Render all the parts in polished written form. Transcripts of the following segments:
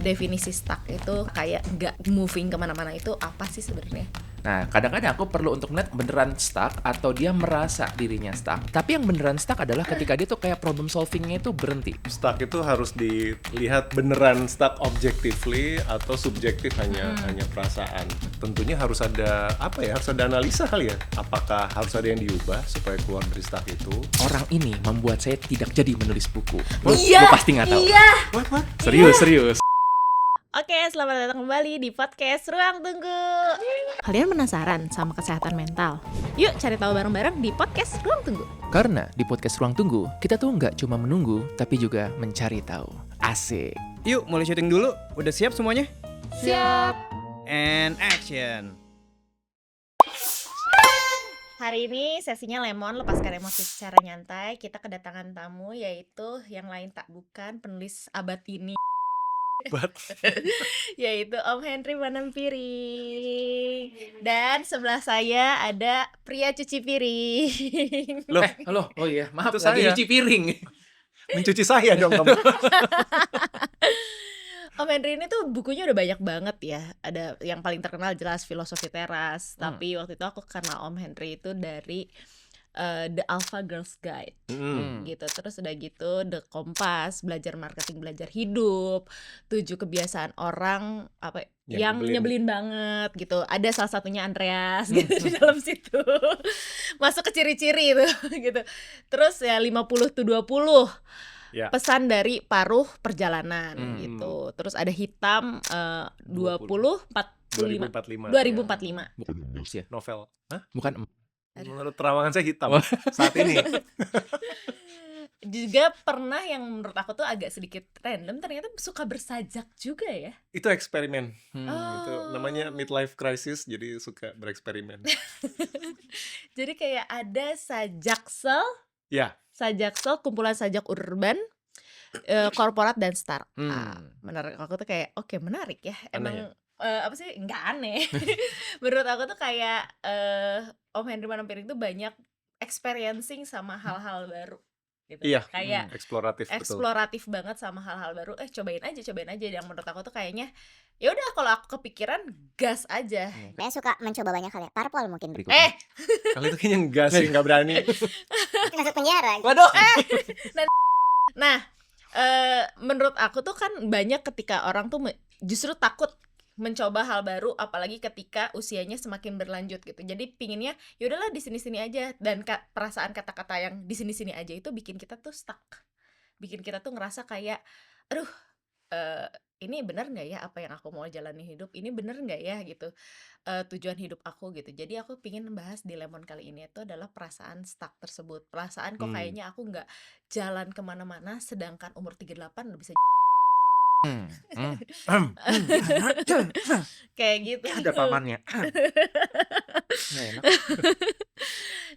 definisi stuck itu kayak nggak moving kemana-mana itu apa sih sebenarnya? Nah, kadang-kadang aku perlu untuk melihat beneran stuck atau dia merasa dirinya stuck. Tapi yang beneran stuck adalah ketika dia tuh kayak problem solvingnya itu berhenti. Stuck itu harus dilihat beneran stuck objectively atau subjektif hanya perasaan. Tentunya harus ada harus ada analisa kali ya. Apakah harus ada yang diubah supaya keluar dari stuck itu? Orang ini membuat saya tidak jadi menulis buku. Iya, Lu pasti nggak tahu. Iya. What? Serius. Oke, selamat datang kembali di podcast Ruang Tunggu. Kalian penasaran sama kesehatan mental? Yuk cari tahu bareng-bareng di podcast Ruang Tunggu. Karena di podcast Ruang Tunggu, kita tuh nggak cuma menunggu, tapi juga mencari tahu. Asik. Yuk, mulai syuting dulu. Udah siap semuanya? Siap. And action. Hari ini sesinya Lemon lepaskan emosi secara nyantai. Kita kedatangan tamu yaitu yang lain tak bukan penulis abad ini. Yaitu Om Henry Manampiring. Dan sebelah saya ada pria cuci piring. Loh, Halo. Oh iya, maaf Itu lagi saya. cuci piring. mencuci saya dong kamu. Om Henry ini tuh bukunya udah banyak banget ya. Ada yang paling terkenal jelas Filosofi Teras. Tapi waktu itu aku kenal Om Henry itu dari The Alpha Girls Guide gitu. Terus udah gitu The Kompas, belajar marketing, belajar hidup, 7 kebiasaan orang yang nyebelin banget gitu. Ada salah satunya Andreas gitu di dalam situ. Masuk ke ciri-ciri itu gitu. Terus ya 50 to 20. Ya. Pesan dari paruh perjalanan gitu. Terus ada hitam 2045. 2045. Bukan ya. Novel. Hah? Bukan. Menurut terawangan saya hitam saat ini. Juga pernah yang menurut aku tuh agak sedikit random, ternyata suka bersajak juga ya. Itu eksperimen. Oh. Itu namanya midlife crisis, jadi suka bereksperimen. Jadi kayak ada sajaksel, Ya. sajaksel kumpulan sajak urban, korporat dan startup. Menurut aku tuh kayak oke, menarik ya. Emang apa sih, nggak aneh. Menurut aku tuh kayak Om Henry Manampiring tuh banyak experiencing sama hal-hal baru gitu. Iya. Kayak Eksploratif betul. eksploratif banget sama hal-hal baru. Cobain aja. Yang menurut aku tuh kayaknya ya udah, kalau aku kepikiran gas aja. Saya suka mencoba banyak hal ya. Parpol mungkin. Kali itu kayaknya enggak sih, enggak berani. Masuk penjara. Waduh. Nah, menurut aku tuh kan banyak ketika orang tuh justru takut mencoba hal baru, apalagi ketika usianya semakin berlanjut gitu. Jadi pinginnya ya udahlah di sini-sini aja, dan perasaan kata-kata yang di sini-sini aja itu bikin kita tuh stuck. Bikin kita tuh ngerasa kayak aduh, ini benar nggak ya apa yang aku mau jalani hidup? Ini benar nggak ya gitu, tujuan hidup aku gitu. Jadi aku pingin membahas di Lemon kali ini itu adalah perasaan stuck tersebut. Perasaan kok kayaknya aku nggak jalan kemana-mana, sedangkan umur 38 udah bisa kayak gitu. Ada pamannya. Nggak enak.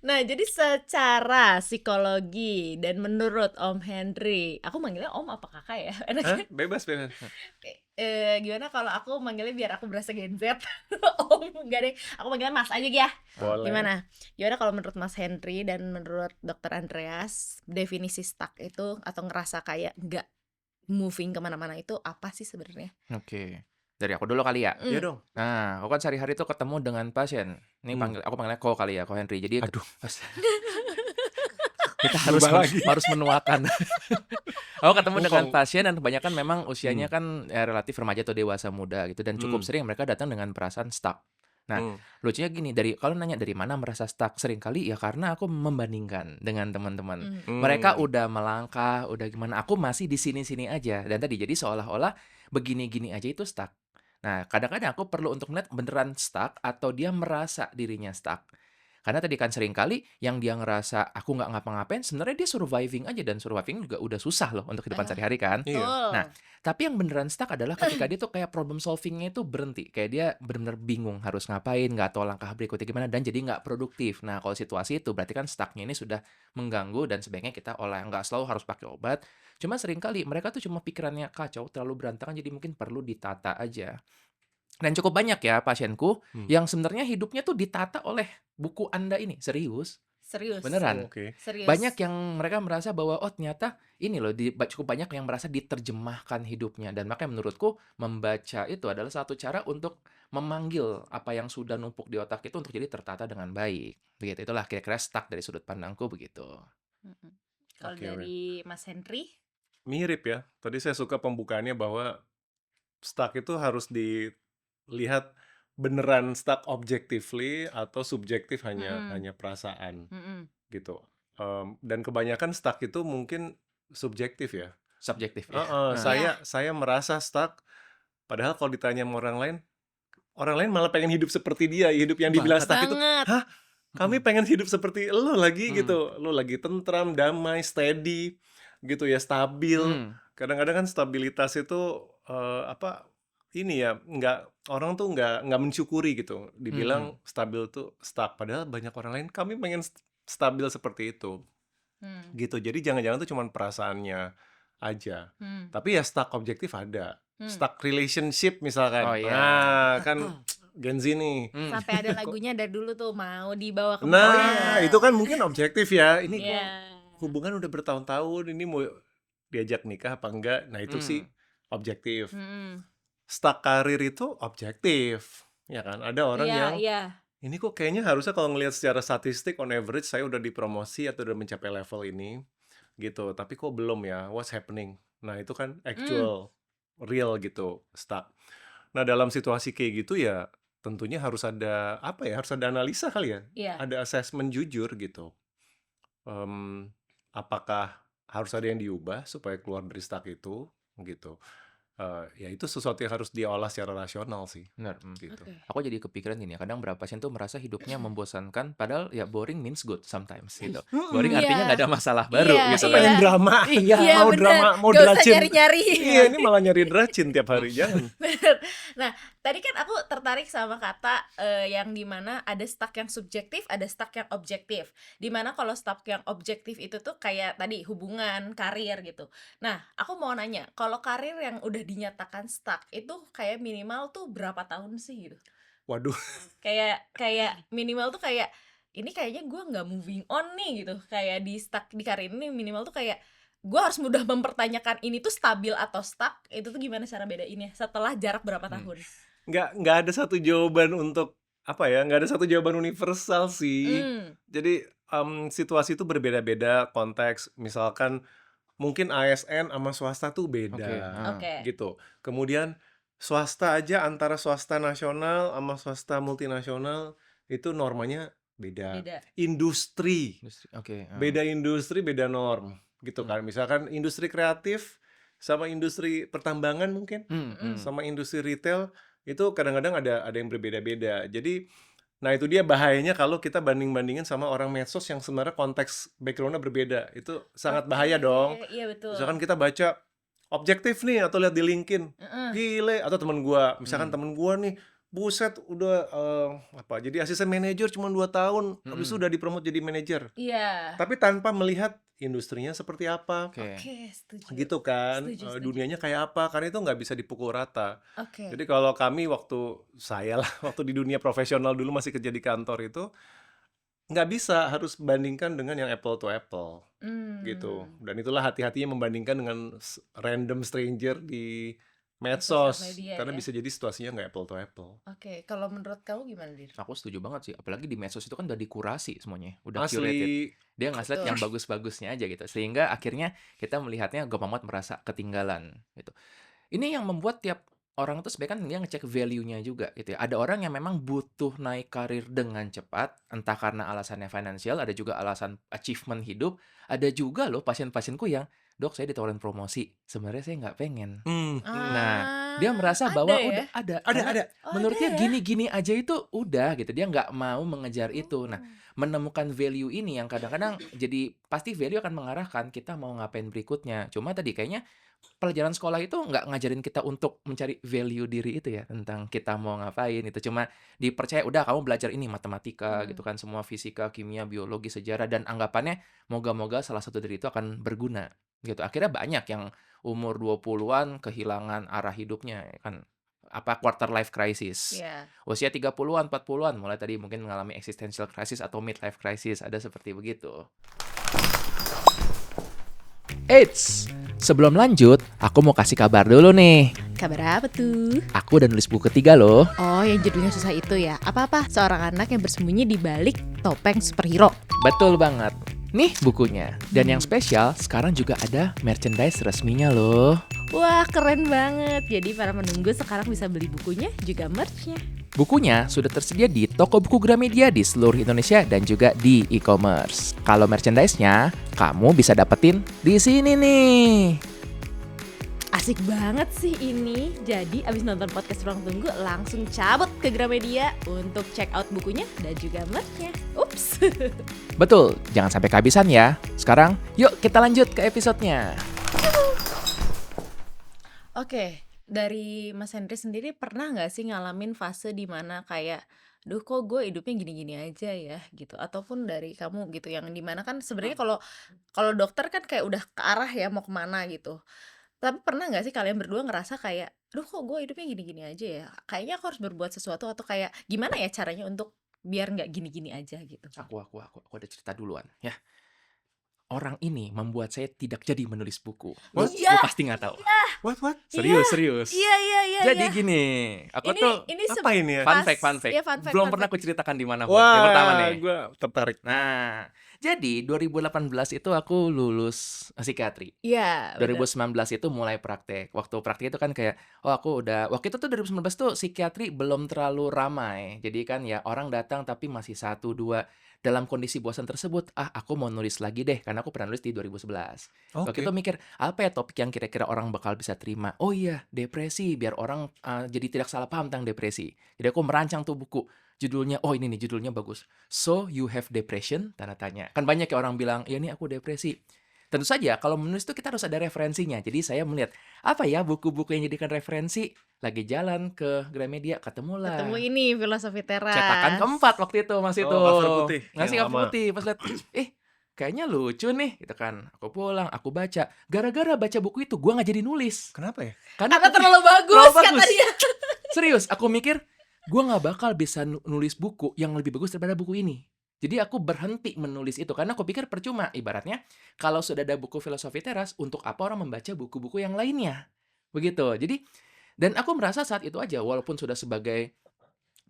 Nah, jadi secara psikologi dan menurut Om Henry, aku manggilnya Om apa Kakak ya? Enaknya Bebas. gimana kalau aku manggilnya biar aku berasa Gen Z? Om, enggak deh, aku manggilnya Mas aja ya. Boleh. Gimana kalau menurut Mas Henry dan menurut Dokter Andreas, definisi stuck itu atau ngerasa kayak nggak moving kemana-mana itu apa sih sebenarnya? Oke. Dari aku dulu kali ya. Iya dong. Nah, aku kan sehari-hari tuh ketemu dengan pasien. Ini aku panggilnya Ko kali ya, Ko Henry. Jadi Aduh. kita Berubah lagi. harus menuakan. Aku ketemu dengan Kok- pasien dan kebanyakan memang usianya kan ya, relatif remaja atau dewasa muda gitu, dan cukup sering mereka datang dengan perasaan stuck. Nah, lucunya gini, kalau nanya dari mana merasa stuck, seringkali ya karena aku membandingkan dengan teman-teman. Mereka udah melangkah, udah gimana, aku masih di sini-sini aja. Dan tadi jadi seolah-olah begini-gini aja itu stuck. Nah, kadang-kadang aku perlu untuk melihat beneran stuck atau dia merasa dirinya stuck. Karena tadi kan seringkali yang dia ngerasa aku nggak ngapa-ngapain, sebenarnya dia surviving aja, dan surviving juga udah susah loh untuk kehidupan sehari-hari kan. Iya. Betul. Nah, tapi yang beneran stuck adalah ketika dia tuh kayak problem solvingnya itu berhenti. Kayak dia bener-bener bingung harus ngapain, nggak tahu langkah berikutnya gimana, dan jadi nggak produktif. Nah, kalau situasi itu berarti kan stucknya ini sudah mengganggu, dan sebaiknya kita nggak selalu harus pakai obat. Cuma seringkali mereka tuh cuma pikirannya kacau, terlalu berantakan, jadi mungkin perlu ditata aja. Dan cukup banyak ya pasienku yang sebenarnya hidupnya tuh ditata oleh buku Anda ini. Serius. Serius. Beneran. Oke. Serius. Banyak yang mereka merasa bahwa oh ternyata ini loh cukup banyak yang merasa diterjemahkan hidupnya, dan makanya menurutku membaca itu adalah satu cara untuk memanggil apa yang sudah numpuk di otak itu untuk jadi tertata dengan baik. Begitu, itulah kira-kira stuck dari sudut pandangku begitu. Mm-mm. Kalau Oke, dari Mas Henry, Mirip ya. Tadi saya suka pembukaannya bahwa stuck itu harus dilihat beneran stuck objectively atau subjektif hanya Mm-mm. hanya perasaan Mm-mm. gitu. Dan kebanyakan stuck itu mungkin subjektif ya. Subjektif ya. Saya merasa stuck, padahal kalau ditanya sama orang lain malah pengen hidup seperti dia, hidup yang dibilang stuck itu. banget. Hah? Kami pengen hidup seperti lo lagi Hmm. gitu. Lo lagi tentram, damai, steady gitu ya, stabil. Kadang-kadang kan stabilitas itu ini ya, orang tuh nggak mensyukuri gitu. Dibilang stabil tuh stuck, padahal banyak orang lain kami pengen stabil seperti itu Hmm. gitu. Jadi jangan-jangan tuh cuma perasaannya aja. Hmm. Tapi ya stuck objektif ada. Hmm. Stuck relationship misalkan. Oh, iya. Nah, kan Gen Z nih. Sampai ada lagunya dari dulu tuh, mau dibawa ke Nah, itu kan mungkin objektif ya. Ini Iya. kok hubungan udah bertahun-tahun, ini mau diajak nikah apa enggak? Nah, itu sih objektif. Mm-mm. Stuck karir itu objektif. Ya kan? Ada orang Iya, yang iya. ini kok kayaknya harusnya kalau ngelihat secara statistik on average saya udah dipromosi atau udah mencapai level ini gitu. Tapi kok belum ya? What's happening? Nah, itu kan actual real gitu, stuck. Nah, dalam situasi kayak gitu ya tentunya harus ada harus ada analisa kali ya. Iya. Ada assessment jujur gitu. Apakah harus ada yang diubah supaya keluar dari stuck itu gitu. Ya itu sesuatu yang harus diolah secara rasional sih Benar. gitu. Oke. Aku jadi kepikiran gini ya, kadang berapa pasien tuh merasa hidupnya membosankan, padahal ya boring means good sometimes gitu. Boring Iya. artinya nggak ada masalah baru Iya, gitu Masa iya. pengen drama? Iya. Iya, mau bener. drama, mau Gak usah dracin. nyari-nyari. Iya, ini malah nyari dracin tiap hari, jangan. Bener. Nah, tadi kan aku tertarik sama kata yang dimana ada stuck yang subjektif, ada stuck yang objektif. Dimana kalau stuck yang objektif itu tuh kayak tadi hubungan, karir gitu. Nah, aku mau nanya, kalau karir yang udah dinyatakan stuck itu kayak minimal tuh berapa tahun sih gitu? Waduh, Kayak minimal tuh kayak ini kayaknya gue nggak moving on nih gitu. Kayak di stuck di karir ini minimal tuh kayak gue harus mudah mempertanyakan ini tuh stabil atau stuck. Itu tuh gimana cara bedainnya setelah jarak berapa tahun? nggak ada satu jawaban untuk nggak ada satu jawaban universal sih. Jadi situasi itu berbeda-beda konteks. Misalkan mungkin ASN sama swasta tuh beda. Oke. Gitu. Kemudian swasta aja, antara swasta nasional sama swasta multinasional itu normanya beda. Beda. Industri, Oke. beda industri, beda norm gitu kan. Misalkan industri kreatif sama industri pertambangan mungkin, sama industri retail itu kadang-kadang ada yang berbeda-beda. Jadi nah itu dia bahayanya kalau kita banding-bandingin sama orang medsos yang sebenarnya konteks backgroundnya berbeda. Itu sangat bahaya dong. Iya betul. Misalkan kita baca objektif nih atau lihat di LinkedIn, gile, atau temen gua, misalkan temen gua nih, buset udah jadi asisten manajer cuma 2 tahun, habis itu udah dipromot jadi manajer. Iya. Tapi tanpa melihat industrinya seperti apa, Oke. Oke, setuju. gitu kan, Setuju. dunianya kayak apa, karena itu nggak bisa dipukul rata. Oke. Jadi kalau kami waktu di dunia profesional dulu masih kerja di kantor itu, nggak bisa, harus bandingkan dengan yang apple to apple. Gitu. Dan itulah hati-hatinya membandingkan dengan random stranger di medsos, Sosial media, karena ya. bisa jadi situasinya nggak apple to apple. Oke, kalau menurut kamu gimana, Dir? Aku setuju banget sih, apalagi di medsos itu kan udah dikurasi semuanya, udah curated. Asli. Dia ngasih lihat yang bagus-bagusnya aja gitu, sehingga akhirnya kita melihatnya gampang banget merasa ketinggalan gitu. Ini yang membuat tiap orang tuh sebenarnya kan dia ngecek value-nya juga gitu ya. Ada orang yang memang butuh naik karir dengan cepat, entah karena alasannya finansial, ada juga alasan achievement hidup, ada juga loh pasien-pasienku yang, "Dok, saya ditawarin promosi, sebenarnya saya nggak pengen." Nah, dia merasa bahwa udah ada. Karena menurut dia gini-gini aja itu udah gitu. Dia nggak mau mengejar itu. Nah, menemukan value ini yang kadang-kadang jadi pasti value akan mengarahkan kita mau ngapain berikutnya. Cuma tadi kayaknya pelajaran sekolah itu nggak ngajarin kita untuk mencari value diri itu ya, tentang kita mau ngapain itu. Cuma dipercaya udah kamu belajar ini matematika gitu kan, semua fisika, kimia, biologi, sejarah, dan anggapannya moga-moga salah satu dari itu akan berguna gitu. Akhirnya banyak yang umur 20-an kehilangan arah hidupnya kan. quarter life crisis. Iya. Usia 30-an, 40-an mulai tadi mungkin mengalami existential crisis atau midlife crisis, ada seperti begitu. Eits, sebelum lanjut, aku mau kasih kabar dulu nih. Kabar apa tuh? Aku udah nulis buku ketiga loh. Oh, yang judulnya susah itu ya. Apa-apa? Seorang anak yang bersembunyi di balik topeng superhero. Betul banget. Nih bukunya. Dan yang spesial, sekarang juga ada merchandise resminya loh. Wah, keren banget. Jadi para penunggu sekarang bisa beli bukunya juga merch-nya. Bukunya sudah tersedia di toko buku Gramedia di seluruh Indonesia dan juga di e-commerce. Kalau merchandise-nya, kamu bisa dapetin di sini nih. Asik banget sih ini. Jadi abis nonton podcast Ruang Tunggu langsung cabut ke Gramedia untuk check out bukunya dan juga merch-nya. Ups. Betul, jangan sampai kehabisan ya. Sekarang, yuk kita lanjut ke episodenya. Oke, dari Mas Henry sendiri pernah nggak sih ngalamin fase di mana kayak, duh kok gue hidupnya gini-gini aja ya gitu, ataupun dari kamu gitu yang dimana kan sebenarnya kalau kalau dokter kan kayak udah ke arah ya mau kemana gitu. Tapi pernah nggak sih kalian berdua ngerasa kayak, duh kok gue hidupnya gini-gini aja ya, kayaknya aku harus berbuat sesuatu atau kayak gimana ya caranya untuk biar nggak gini-gini aja gitu. Aku ada cerita duluan ya. Orang ini membuat saya tidak jadi menulis buku. Lu Iya. pasti nggak tahu. What? Serius. Iya. Jadi gini, aku tuh ini Apa ini ya? fun pas- fact. iya, fun fact, Belum fun pernah fact. aku ceritakan di mana. Yang pertama nih. gue tertarik. Nah, jadi 2018 itu aku lulus psikiatri. Iya. benar. 2019 itu mulai praktek. Waktu praktek itu kan kayak, waktu itu tuh 2019 tuh psikiatri belum terlalu ramai. Jadi kan ya orang datang tapi masih 1-2. Dalam kondisi bosan tersebut, aku mau nulis lagi deh, karena aku pernah nulis di 2011. Waktu itu mikir, apa ya topik yang kira-kira orang bakal bisa terima? Oh iya, depresi, biar orang jadi tidak salah paham tentang depresi. Jadi aku merancang tuh buku. Judulnya, ini nih judulnya bagus. So You Have Depression? Tanda tanya. Kan banyak ya orang bilang, ya ini aku depresi. Tentu saja, kalau menulis itu kita harus ada referensinya. Jadi saya melihat, apa ya buku-buku yang jadikan referensi? Lagi jalan ke Gramedia, ketemulah. Ketemu ini filosofi teras. Cetakan keempat waktu itu Mas itu. cover putih, Ngasih yang cover lama. putih. Pas lihat, kayaknya lucu nih gitu kan. Aku pulang, aku baca. Gara-gara baca buku itu gua nggak jadi nulis. Kenapa ya? Karena Karena aku- terlalu bagus Terlalu kata bagus. dia. serius, aku mikir gua nggak bakal bisa nulis buku yang lebih bagus daripada buku ini. Jadi aku berhenti menulis itu karena aku pikir percuma. Ibaratnya kalau sudah ada buku filosofi teras, untuk apa orang membaca buku-buku yang lainnya? Begitu. Jadi dan aku merasa saat itu aja walaupun sudah sebagai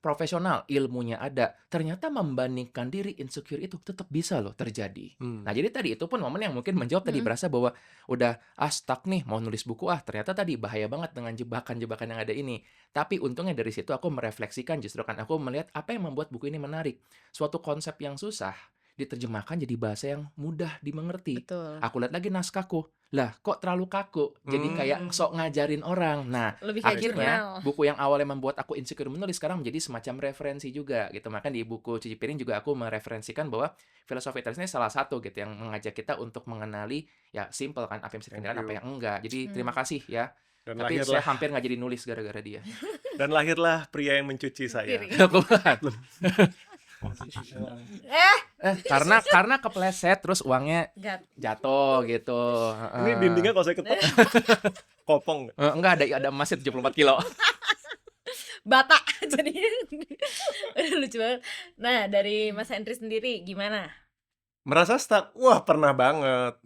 profesional, ilmunya ada, ternyata membandingkan diri insecure itu tetap bisa loh terjadi. Nah, jadi tadi itu pun momen yang mungkin menjawab tadi berasa bahwa udah stuck nih mau nulis buku ternyata tadi bahaya banget dengan jebakan-jebakan yang ada ini. Tapi untungnya dari situ aku merefleksikan justru kan aku melihat apa yang membuat buku ini menarik. Suatu konsep yang susah diterjemahkan jadi bahasa yang mudah dimengerti. Betul. Aku lihat lagi naskahku. Lah, kok terlalu kaku? Jadi kayak sok ngajarin orang. Nah, Lebih kayak akhirnya jurnal. buku yang awalnya membuat aku insecure menulis sekarang menjadi semacam referensi juga gitu. Makanya di buku Cuci Piring juga aku mereferensikan bahwa filosofi teras ini salah satu gitu yang mengajak kita untuk mengenali ya simple kan apa yang bisa dikenalkan, apa yang enggak. Jadi terima kasih ya. Dan Tapi saya lahirlah hampir nggak jadi nulis gara-gara dia. dan lahirlah pria yang mencuci saya. karena kepleset terus uangnya Gat. jatuh gitu. Ini dindingnya kalau saya ketok kopong. Enggak ada emasnya 74 kilo. Bata jadinya. Lucu banget. Nah, dari Mas Henry sendiri gimana? Merasa stuck? Wah, pernah banget.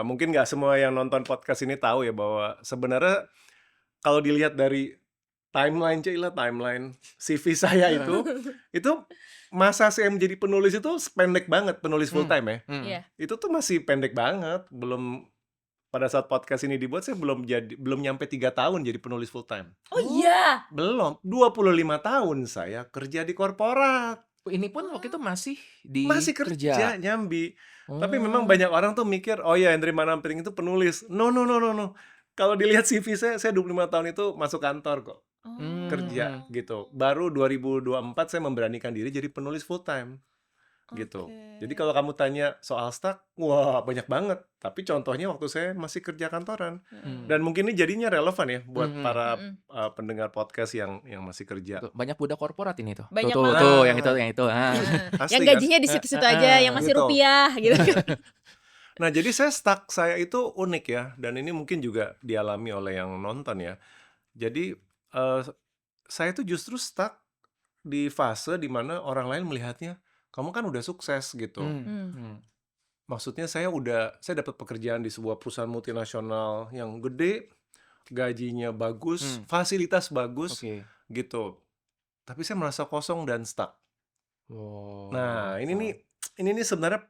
Mungkin nggak semua yang nonton podcast ini tahu ya bahwa sebenarnya kalau dilihat dari timeline CV saya itu masa saya menjadi penulis itu pendek banget, penulis full time ya. Iya. Itu tuh masih pendek banget. Belum pada saat podcast ini dibuat saya belum nyampe 3 tahun jadi penulis full time. Oh iya. Belum, 25 tahun saya kerja di korporat. Ini pun waktu itu masih Masih kerja nyambi. Tapi memang banyak orang tuh mikir, oh ya Hendry Manamping itu penulis. No. Kalau dilihat CV saya 25 tahun itu masuk kantor kok. Kerja gitu. Baru 2024 saya memberanikan diri jadi penulis full time. Gitu. Jadi kalau kamu tanya soal stuck, wah banyak banget. Tapi contohnya waktu saya masih kerja kantoran. Dan mungkin ini jadinya relevan ya buat para pendengar podcast yang masih kerja. Tuh, banyak budak korporat ini tuh. Banyak tuh, banget. tuh, yang itu. Asli Yang kan? gajinya di situ-situ aja, yang masih gitu. rupiah gitu. Nah, jadi saya itu unik ya, dan ini mungkin juga dialami oleh yang nonton ya. Jadi eee, saya tuh justru stuck di fase di mana orang lain melihatnya, "Kamu kan udah sukses," gitu. Maksudnya saya dapat pekerjaan di sebuah perusahaan multinasional yang gede, gajinya bagus, fasilitas bagus, Oke. gitu. Tapi saya merasa kosong dan stuck. Nah, ini nih sebenarnya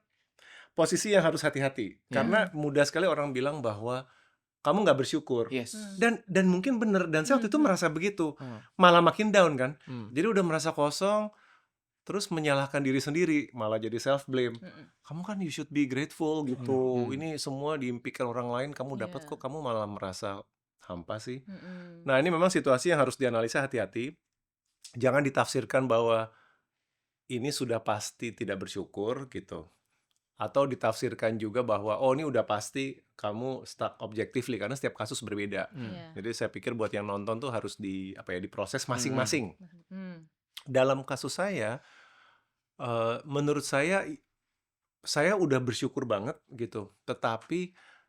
posisi yang harus hati-hati. Karena mudah sekali orang bilang bahwa kamu nggak bersyukur. Yes. Dan mungkin bener. Dan saya waktu itu merasa begitu. Hmm. Malah makin down kan. Hmm. Jadi udah merasa kosong, terus menyalahkan diri sendiri, malah jadi self blame. Kamu kan you should be grateful gitu. Ini semua diimpikan orang lain kamu dapat, Iya. kok kamu malah merasa hampa sih. Nah, ini memang situasi yang harus dianalisa hati-hati. Jangan ditafsirkan bahwa ini sudah pasti tidak bersyukur gitu. Atau ditafsirkan juga bahwa oh ini udah pasti kamu stuck objectively, karena setiap kasus berbeda. Iya. Jadi saya pikir buat yang nonton tuh harus diproses masing-masing. Hmm. Dalam kasus saya, menurut saya udah bersyukur banget gitu. Tetapi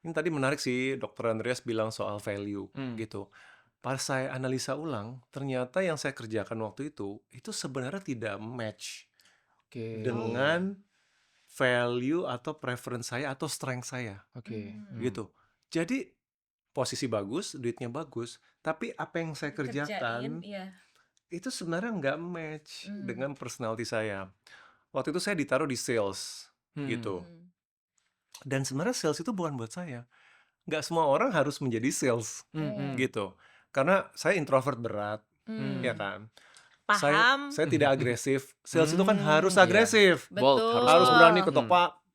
ini tadi menarik sih Dr. Andreas bilang soal value gitu. Pas saya analisa ulang, ternyata yang saya kerjakan waktu itu sebenarnya tidak match Oke. dengan value atau preference saya atau strength saya Oke. gitu. Jadi posisi bagus, duitnya bagus, tapi apa yang saya kerjakan Iya. itu sebenarnya nggak match dengan personality saya. Waktu itu saya ditaruh di sales gitu. Dan sebenarnya sales itu bukan buat saya. Nggak semua orang harus menjadi sales gitu. Karena saya introvert berat, ya kan. Paham. Saya tidak agresif. Sales itu kan harus Iya. agresif. Bold, Betul. Harus berani ketok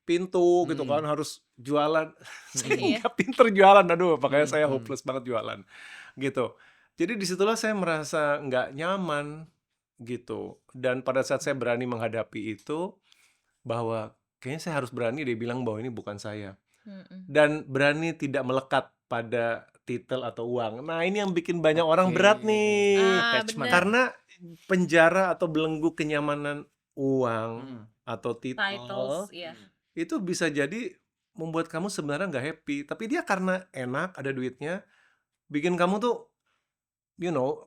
pintu gitu kan, harus jualan. Saya nggak pinter jualan, aduh, makanya saya hopeless banget jualan gitu. Jadi disitulah saya merasa nggak nyaman gitu. Dan pada saat saya berani menghadapi itu, bahwa kayaknya saya harus berani dia bilang bahwa ini bukan saya. Dan berani tidak melekat pada titel atau uang. Nah, ini yang bikin banyak orang berat nih. Attachment. bener. Karena penjara atau belenggu kenyamanan uang atau Titles, iya. itu bisa jadi membuat kamu sebenarnya nggak happy. Tapi dia karena enak, ada duitnya, bikin kamu tuh,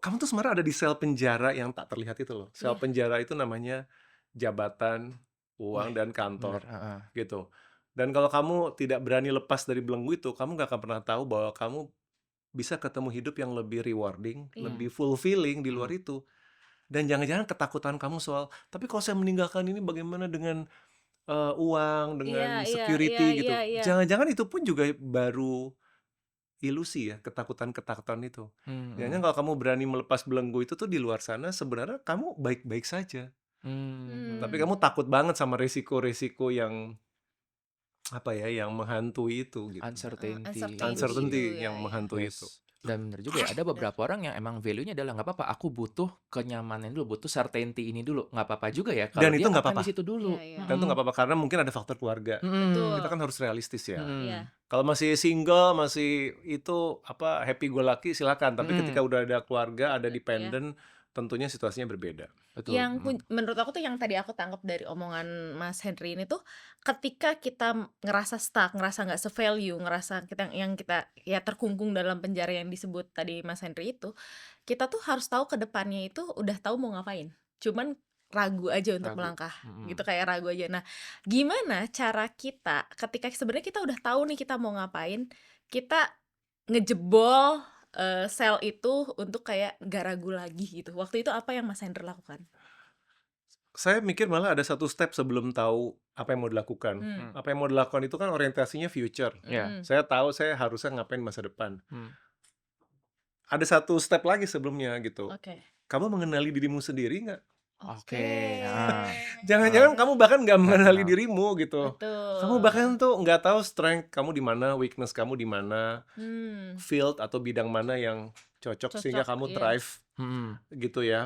kamu tuh sebenarnya ada di sel penjara yang tak terlihat itu loh. Sel penjara itu namanya jabatan, uang, dan kantor gitu. Dan kalau kamu tidak berani lepas dari belenggu itu, kamu nggak akan pernah tahu bahwa kamu bisa ketemu hidup yang lebih rewarding, lebih fulfilling di luar itu. Dan jangan-jangan ketakutan kamu soal, tapi kalau saya meninggalkan ini bagaimana dengan uang, dengan Iya, security iya, gitu. iya, iya. Jangan-jangan itu pun juga baru ilusi ya, ketakutan-ketakutan itu. Jangan kalau kamu berani melepas belenggu itu tuh di luar sana, sebenarnya kamu baik-baik saja. Tapi kamu takut banget sama resiko-resiko yang yang menghantui itu gitu. Uncertainty yang menghantui itu. Dan bener juga ya, ada beberapa orang yang emang value-nya adalah nggak apa-apa, aku butuh kenyamanan dulu, butuh certainty ini dulu, nggak apa-apa juga ya kalau Dan itu dia nggak akan apa-apa. di situ dulu. Dan itu nggak apa-apa karena mungkin ada faktor keluarga. Betul. Kita kan harus realistis ya. Iya. Kalau masih single, masih itu happy go lucky silakan. Tapi ketika udah ada keluarga, ada dependent, tentunya situasinya berbeda. Betul. Yang menurut aku tuh yang tadi aku tangkap dari omongan Mas Henry ini tuh, ketika kita ngerasa stuck, ngerasa nggak se-value, ngerasa kita ya terkungkung dalam penjara yang disebut tadi Mas Henry itu, kita tuh harus tahu ke depannya itu udah tahu mau ngapain. Cuman ragu aja untuk Ragu. melangkah gitu, kayak ragu aja. Nah, gimana cara kita ketika sebenarnya kita udah tahu nih kita mau ngapain, kita ngejebol sel itu untuk kayak gak ragu lagi gitu. Waktu itu apa yang Mas Hendra lakukan? Saya mikir malah ada satu step sebelum tahu apa yang mau dilakukan. Apa yang mau dilakukan itu kan orientasinya future. Ya. Saya tahu saya harusnya ngapain masa depan. Ada satu step lagi sebelumnya gitu. Oke. Kamu mengenali dirimu sendiri nggak? Oke. Nah. Jangan-jangan kamu bahkan nggak mengenali dirimu gitu. Betul. Kamu bahkan tuh nggak tahu strength kamu di mana, weakness kamu di mana, field atau bidang mana yang cocok sehingga kamu iya. thrive gitu ya.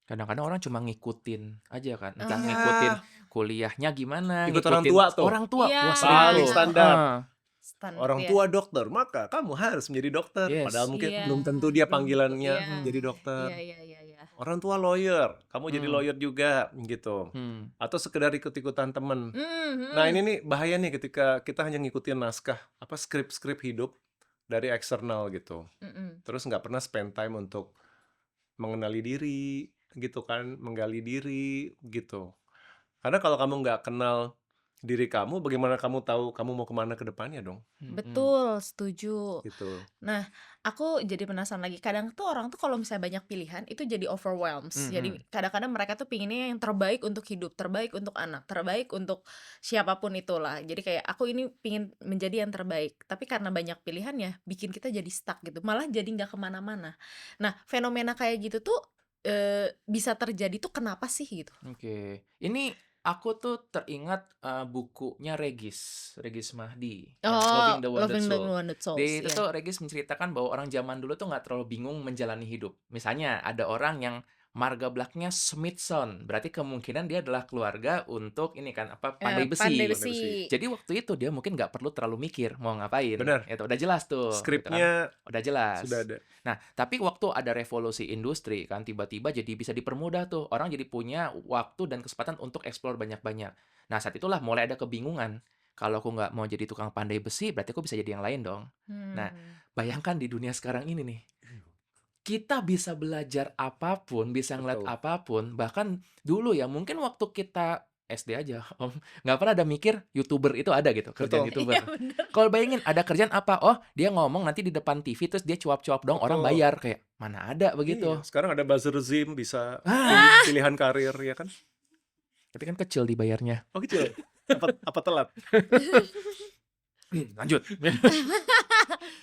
Kadang-kadang orang cuma ngikutin aja kan, entah ngikutin kuliahnya gimana, Ikut orang ngikutin tua tuh. orang tua. Iya. Wah, sering Paling tuh. standar. Orang Iya. tua dokter, maka kamu harus menjadi dokter. Yes. Padahal mungkin Iya. belum tentu dia panggilannya Iya. jadi dokter. Iya. Orang tua lawyer, kamu jadi lawyer juga gitu. Atau sekedar ikut-ikutan temen. Nah, ini nih bahaya nih ketika kita hanya ngikutin naskah, skrip-skrip hidup dari eksternal gitu. Terus nggak pernah spend time untuk mengenali diri, gitu kan, menggali diri, gitu. Karena kalau kamu nggak kenal diri kamu, bagaimana kamu tahu kamu mau kemana ke depannya dong, Betul, setuju. gitu. Nah, aku jadi penasaran lagi. Kadang tuh orang tuh kalau misalnya banyak pilihan itu jadi overwhelms. Jadi kadang-kadang mereka tuh pinginnya yang terbaik untuk hidup, terbaik untuk anak, terbaik untuk siapapun itulah. Jadi kayak aku ini pingin menjadi yang terbaik. Tapi karena banyak pilihan ya, bikin kita jadi stuck gitu. Malah jadi nggak kemana-mana. Nah, fenomena kayak gitu tuh bisa terjadi tuh kenapa sih gitu? Oke. Ini aku tuh teringat bukunya Regis Mahdi yang Oh, Loving the Wounded Loving the Soul. Wounded Souls, Di itu ya. tuh Regis menceritakan bahwa orang zaman dulu tuh nggak terlalu bingung menjalani hidup. Misalnya ada orang yang marga belakangnya Smithson, berarti kemungkinan dia adalah keluarga untuk ini kan apa pandai Pandai besi. Pandai besi. besi. Jadi waktu itu dia mungkin nggak perlu terlalu mikir mau ngapain. Benar. Itu udah jelas tuh, gitu kan. Skripnya Udah jelas. sudah ada. Nah, tapi waktu ada revolusi industri kan tiba-tiba jadi bisa dipermudah tuh. Orang jadi punya waktu dan kesempatan untuk explore banyak-banyak. Nah, saat itulah mulai ada kebingungan. Kalau aku nggak mau jadi tukang pandai besi, berarti aku bisa jadi yang lain dong. Nah, bayangkan di dunia sekarang ini nih. Kita bisa belajar apapun, bisa ngeliat Betul. apapun. Bahkan dulu ya, mungkin waktu kita SD aja, Om, nggak pernah ada mikir YouTuber itu ada gitu, kerjaan Betul. YouTuber. Iya, bener. Kalau bayangin ada kerjaan apa? Oh, dia ngomong nanti di depan TV terus dia cuap-cuap dong, orang Betul. bayar kayak mana ada begitu. Iya, sekarang ada buzzer Zim, bisa pilihan karir, ya kan? Tapi kan kecil dibayarnya. Oh kecil. Apa telat? Lanjut.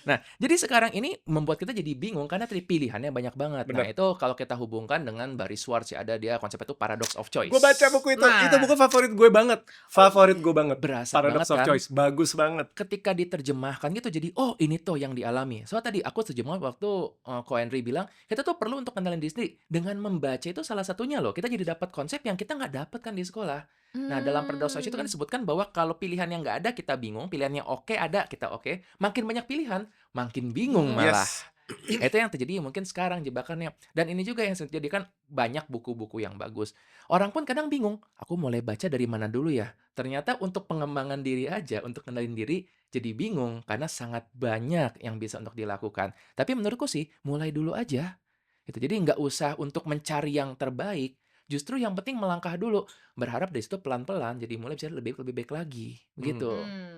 Nah, jadi sekarang ini membuat kita jadi bingung karena tadi pilihannya banyak banget. Nah, Benar. itu kalau kita hubungkan dengan Barry Schwartz ya, ada dia konsepnya itu paradox of choice. Gue baca buku itu. Nah. Itu buku favorit gue banget. Favorit gue banget. Berasa Paradox banget of kan? Choice. Bagus banget. Ketika diterjemahkan gitu jadi oh ini tuh yang dialami. So tadi aku setuju banget waktu Ko Henry bilang kita tuh perlu untuk kenalin diri sendiri. Dengan membaca itu salah satunya loh. Kita jadi dapat konsep yang kita nggak dapat kan di sekolah. Nah, dalam paradox of choice itu kan disebutkan bahwa kalau pilihan yang nggak ada kita bingung, pilihannya oke ada kita oke. Makin banyak pilihan, makin bingung malah. Yes. Itu yang terjadi mungkin sekarang jebakannya. Dan ini juga yang terjadi kan banyak buku-buku yang bagus. Orang pun kadang bingung, aku mulai baca dari mana dulu ya? Ternyata untuk pengembangan diri aja, untuk kenalin diri, jadi bingung karena sangat banyak yang bisa untuk dilakukan. Tapi menurutku sih, mulai dulu aja. Itu jadi nggak usah untuk mencari yang terbaik. Justru yang penting melangkah dulu. Berharap dari situ pelan-pelan, jadi mulai bisa lebih baik lagi. Begitu.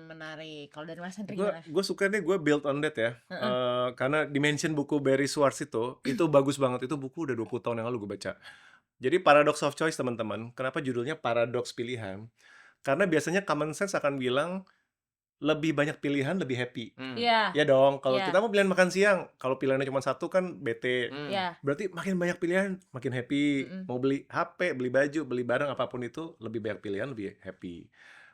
Menarik. Kalau dari Mas Henry Gue gimana? suka nih, gue build on that ya. Karena dimension buku Barry Schwartz itu bagus banget. Itu buku udah 20 tahun yang lalu gue baca. Jadi Paradox of Choice teman-teman. Kenapa judulnya Paradox Pilihan? Karena biasanya common sense akan bilang lebih banyak pilihan lebih happy. Iya. Ya dong, kalau Iya. kita mau pilihan makan siang, kalau pilihannya cuma satu kan bete. Iya. Berarti makin banyak pilihan, makin happy. Mau beli HP, beli baju, beli barang apapun itu, lebih banyak pilihan, lebih happy.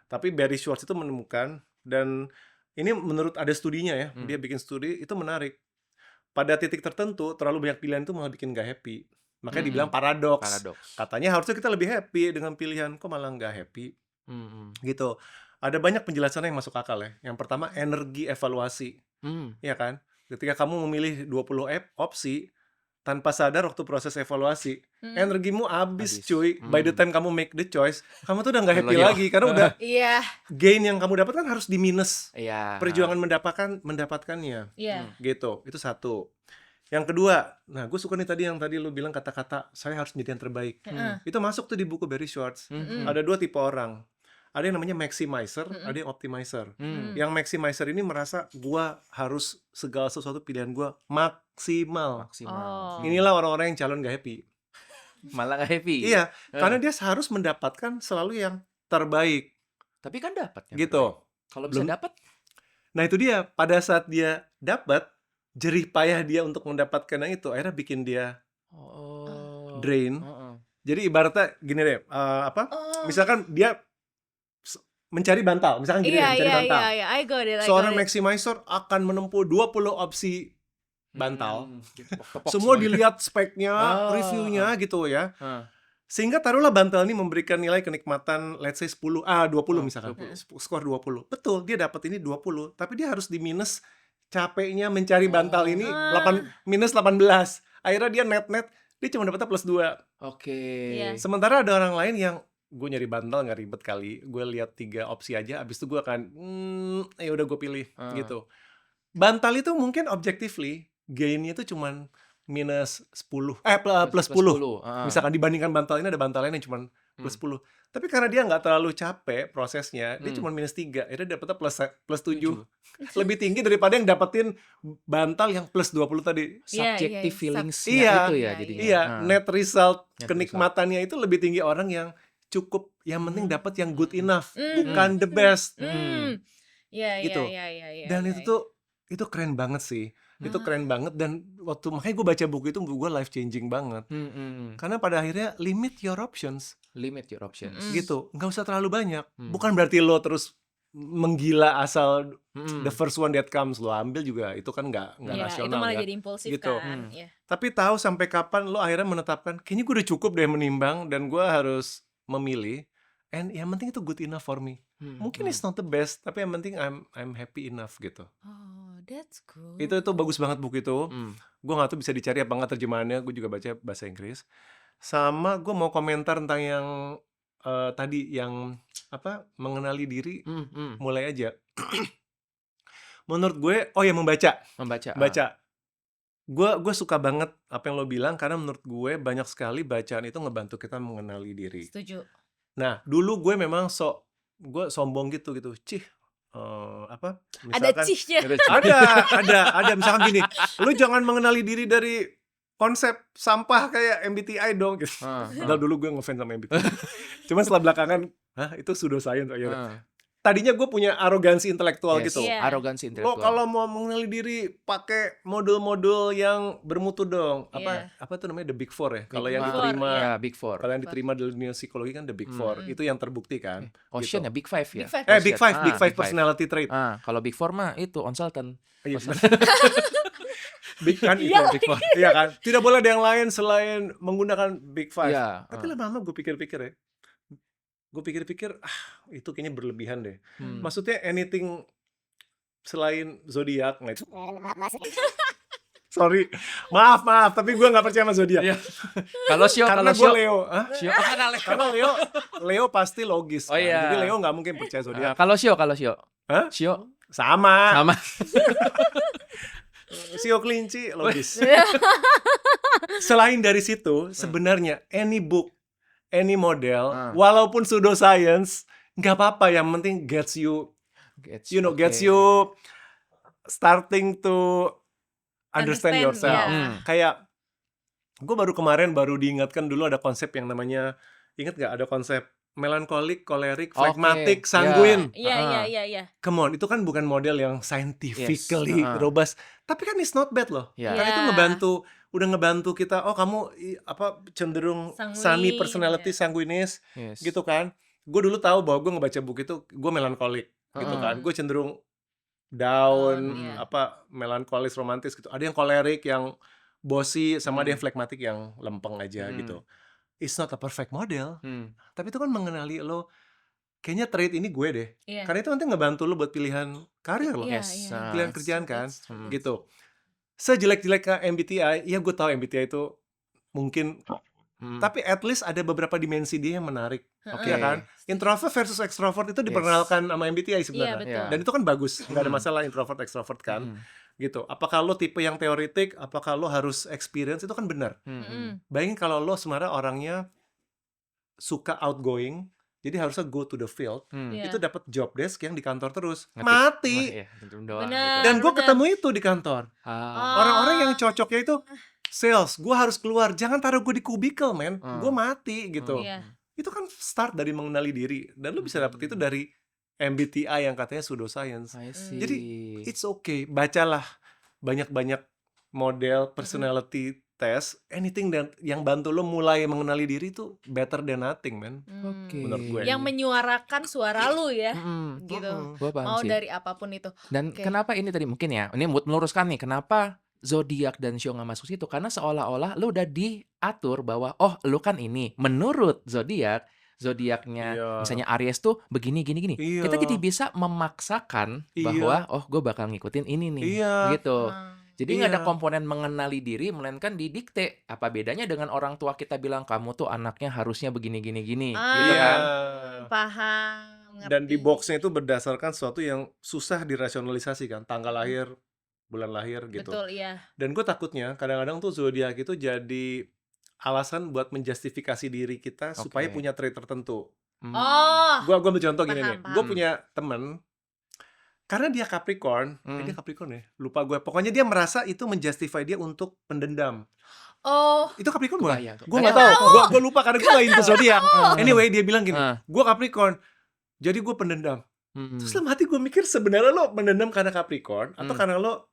Tapi Barry Schwartz itu menemukan, dan ini menurut ada studinya ya, dia bikin studi, itu menarik. Pada titik tertentu, terlalu banyak pilihan itu malah bikin gak happy. Makanya dibilang paradoks. Paradox. Katanya harusnya kita lebih happy dengan pilihan, kok malah gak happy? Gitu. Ada banyak penjelasan yang masuk akal ya. Yang pertama, energi evaluasi. Ya kan? Ketika kamu memilih 20 opsi, tanpa sadar waktu proses evaluasi, energimu habis Habis. cuy. By the time kamu make the choice, kamu tuh udah nggak happy Loyo. lagi. Karena udah Iya. gain yang kamu dapatkan harus di minus. Iya. Perjuangan mendapatkannya. Iya. Gitu. Itu satu. Yang kedua, nah gue suka nih tadi lu bilang kata-kata, saya harus menjadi yang terbaik. Itu masuk tuh di buku Barry Schwartz. Ada dua tipe orang. Ada yang namanya maximizer, ada yang optimizer. Yang maximizer ini merasa gua harus segala sesuatu pilihan gua maksimal. Maksimal. Inilah orang-orang yang calon gak happy. Malah gak happy. Iya, karena dia harus mendapatkan selalu yang terbaik. Tapi kan dapat yang Gitu. terbaik. Kalau bisa Belum- dapat, Nah itu dia, pada saat dia dapat, jerih payah dia untuk mendapatkan yang itu, akhirnya bikin dia drain. Jadi ibaratnya gini deh, misalkan dia mencari bantal, misalkan gini deh, mencari bantal. Iya. I got it. Seorang maximizer akan menempuh 20 opsi bantal. Semua dilihat speknya, Oh. reviewnya gitu ya. Sehingga taruhlah bantal ini memberikan nilai kenikmatan let's say 20 misalkan. 20. Skor 20. Betul, dia dapat ini 20, tapi dia harus di minus capeknya mencari bantal ini minus 18. Akhirnya dia net dia cuma dapatnya plus 2. Oke. Iya. Sementara ada orang lain yang gue nyari bantal nggak ribet kali, gue lihat 3 opsi aja, abis itu gue akan ya udah gue pilih gitu. Bantal itu mungkin objectively gainnya itu cuman minus 10 plus Plus 10. 10. Heeh. Misalkan dibandingkan bantal ini ada bantal lain yang cuma plus 10. Tapi karena dia nggak terlalu capek prosesnya, dia cuma minus 3. Akhirnya dapetnya plus 7. Lebih tinggi daripada yang dapetin bantal yang plus 20 tadi. Iya, Subjective iya, feelings-nya Iya, itu ya iya, jadinya. Iya, net result Net kenikmatannya itu lebih tinggi orang yang cukup, yang penting dapat yang good enough, Hmm. bukan the best. Iya, iya, Gitu. iya, iya, iya. Dan iya, itu keren banget sih. Itu keren banget, dan makanya gue baca buku itu gue life changing banget. Karena pada akhirnya limit your options. Limit your options. Gitu, nggak usah terlalu banyak. Bukan berarti lo terus menggila asal the first one that comes lo ambil juga, itu kan nggak Iya, rasional itu malah ya. jadi impulsif Gitu. kan. Iya. Tapi tahu sampai kapan lo akhirnya menetapkan kayaknya gue udah cukup deh menimbang dan gue harus memilih, and yang penting itu good enough for me. Mungkin it's not the best, tapi yang penting I'm happy enough gitu. Oh, that's good. Itu bagus banget buku itu. Gue nggak tahu bisa dicari apa nggak terjemahannya. Gue juga baca bahasa Inggris. Sama gue mau komentar tentang yang tadi yang apa, mengenali diri. Mulai aja. Menurut gue, membaca. Baca. Gue suka banget apa yang lo bilang, karena menurut gue banyak sekali bacaan itu ngebantu kita mengenali diri. Setuju. Nah, dulu gue memang gue sombong gitu. Apa? Ada cihnya. Ada. Misalkan gini, lu jangan mengenali diri dari konsep sampah kayak MBTI dong. Gitu. Padahal dulu gue ngefans sama MBTI. Cuman setelah belakangan, itu pseudoscience. Tadinya gue punya arogansi intelektual gitu. Iya. Arogansi Lo intelektual. kalau mau mengenali diri pakai modul-modul yang bermutu dong. Apa tuh namanya, the big four ya? Kalau yang Four, diterima, iya. Ya, Big Four. kalau yang diterima di dunia psikologi kan the big four. Itu yang terbukti kan. Ocean gitu. ya, Big Five ya. Big Five. Big Five, Ocean. Big Five personality trait. Kalau Big Four mah itu consultant. Iya, Big kan itu, Big Four. Iya kan? Tidak boleh ada yang lain selain menggunakan Big Five. Iya. Tapi lama-lama gue pikir-pikir ya. Itu kayaknya berlebihan deh. Maksudnya anything selain zodiak, nah itu. Sorry, maaf, tapi gue nggak percaya sama zodiak. Iya. Kalau Sio, Karena gue Leo. Sio. Karena Leo pasti logis. Oh, kan? iya. Jadi Leo nggak mungkin percaya zodiak. Kalau Sio. Hah? Sio Sama. sama. Sio kelinci logis. Selain dari situ, sebenarnya any book, any model, walaupun pseudoscience, nggak apa-apa. Yang penting gets you starting to understand yourself. Kayak gue kemarin baru diingatkan, dulu ada konsep yang namanya, ingat nggak, ada konsep melankolik, kolerik, phlegmatic, sanguin. Iya. Come on, itu kan bukan model yang scientifically robust, tapi kan it's not bad loh. Yeah. Karena itu udah ngebantu kita. Oh, kamu cenderung sunny personality, sanguinis, gitu kan. Gue dulu tahu bahwa gue ngebaca buku itu gue melankolik, gitu kan. Gue cenderung down, melankolis, romantis gitu. Ada yang kolerik, yang bossy, sama ada yang phlegmatic, yang lempeng aja gitu. It's not a perfect model, tapi itu kan mengenali lo. Kayaknya trait ini gue deh. Karena itu nanti ngebantu lo buat pilihan karir lo, pilihan kerjaan kan, gitu. Sejelek-jelek MBTI, ya gue tahu MBTI itu mungkin, tapi at least ada beberapa dimensi dia yang menarik, ya kan? Introvert versus extrovert itu diperkenalkan sama MBTI sebenarnya, Iya, betul. dan itu kan bagus, nggak ada masalah introvert extrovert kan, gitu. Apakah lo tipe yang teoretik, apakah lo harus experience, itu kan benar. Bayangin kalau lo sebenarnya orangnya suka outgoing, jadi harusnya go to the field, itu dapat job desk yang di kantor terus, mati. Benar. Dan gue ketemu itu di kantor. Orang-orang yang cocoknya itu sales, gue harus keluar, jangan taruh gue di kubikel, men, gue mati gitu. Itu kan start dari mengenali diri, dan lo bisa dapet itu dari MBTI yang katanya pseudoscience. Jadi it's okay, bacalah banyak-banyak model personality test, anything yang bantu lo mulai mengenali diri itu better than nothing, man. Menurut gue. Yang menyuarakan suara lu ya, gitu. Gua paham Mau sih. dari apapun itu. Dan kenapa ini tadi mungkin ya, ini buat meluruskan nih, kenapa zodiak dan Sio nggak masuk situ? Karena seolah-olah lu udah diatur bahwa lu kan ini menurut zodiaknya misalnya Aries tuh begini gini. Kita jadi bisa memaksakan bahwa gue bakal ngikutin ini nih, gitu. Jadi nggak ada komponen mengenali diri, melainkan didikte. Apa bedanya dengan orang tua kita bilang kamu tuh anaknya harusnya begini, gitu kan? Paham. Ngerti. Dan di boxnya itu berdasarkan sesuatu yang susah dirasionalisasi kan, tanggal lahir, bulan lahir gitu. Betul, iya. Dan gue takutnya kadang-kadang tuh zodiak itu jadi alasan buat menjustifikasi diri kita supaya Oke. punya trait tertentu. Oh, Gua ambil contoh gini nih. paham. Gue punya temen karena dia Capricorn, dia Capricorn ya, lupa gue. Pokoknya dia merasa itu menjustify dia untuk pendendam. oh, Itu Capricorn bukan? Kebayang. Gue Nggak nggak tahu. tahu. Gue lupa karena gue nggak into zodiak. Anyway, dia bilang gini, Ah. gue Capricorn, jadi gue pendendam. Terus dalam hati gue mikir sebenarnya lo pendendam karena Capricorn atau karena lo